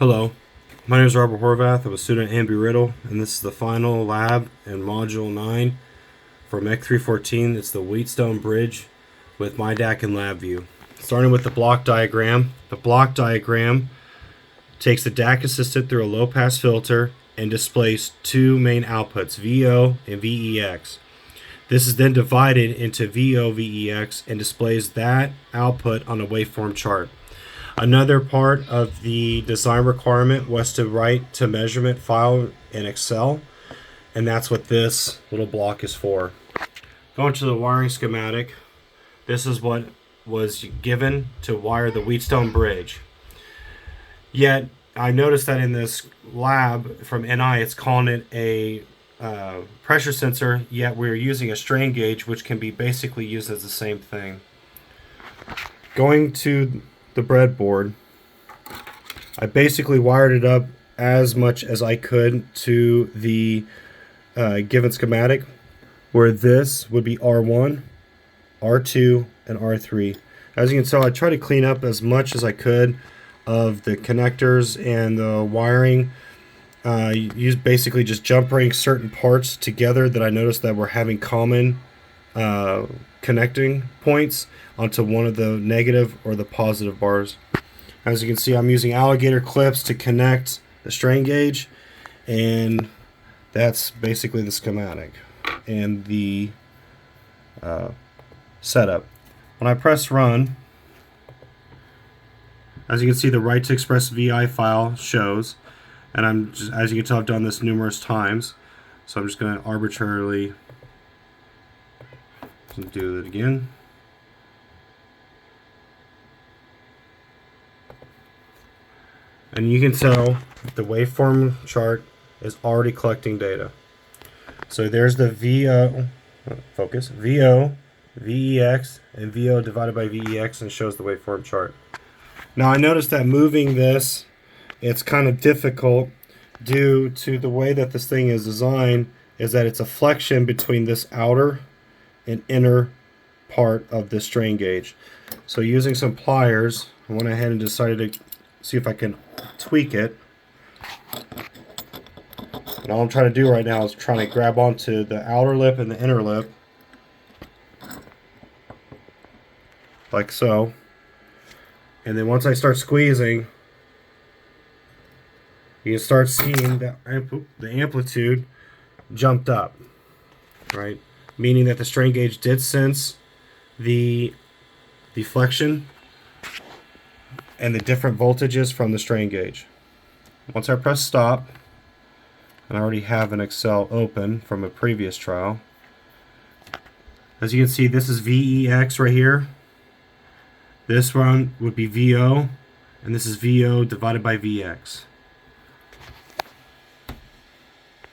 Hello, my name is Robert Horvath. I'm a student at Amby Riddle, and this is the final lab in Module 9 for MEC 314. It's the Wheatstone Bridge with myDAQ and LabVIEW. Starting with the block diagram. The block diagram takes the DAQ assisted through a low-pass filter and displays two main outputs, VO and VEX. This is then divided into VO, VEX, and displays that output on a waveform chart. Another part of the design requirement was to write to measurement file in Excel, and that's what this little block is for. Going to the wiring schematic, this is what was given to wire the Wheatstone Bridge. Yet, I noticed that in this lab from NI, it's calling it a pressure sensor, yet we're using a strain gauge, which can be basically used as the same thing. Going to the breadboard, I basically wired it up as much as I could to the given schematic, where this would be R1, R2, and R3. As you can tell, I tried to clean up as much as I could of the connectors and the wiring. Use basically just jumpering certain parts together that I noticed that were having common connecting points onto one of the negative or the positive bars. As you can see, I'm using alligator clips to connect the strain gauge, and that's basically the schematic and the setup. When I press run, as you can see, the right to express VI file shows, and I'm just, as you can tell, I've done this numerous times, so I'm just going to arbitrarily do it again. And you can tell the waveform chart is already collecting data. So there's the VO, VO, VEX, and VO divided by VEX, and shows the waveform chart. Now I noticed that moving this, it's kind of difficult due to the way that this thing is designed, is that it's a flexion between this outer and inner part of the strain gauge. So using some pliers, I went ahead and decided to see if I can tweak it. And all I'm trying to do right now is trying to grab onto the outer lip and the inner lip, like so. And then once I start squeezing, you can start seeing that the amplitude jumped up, right? Meaning that the strain gauge did sense the deflection and the different voltages from the strain gauge. Once I press stop, and I already have an Excel open from a previous trial, as you can see, this is VEX right here. This one would be VO, and this is VO divided by VX.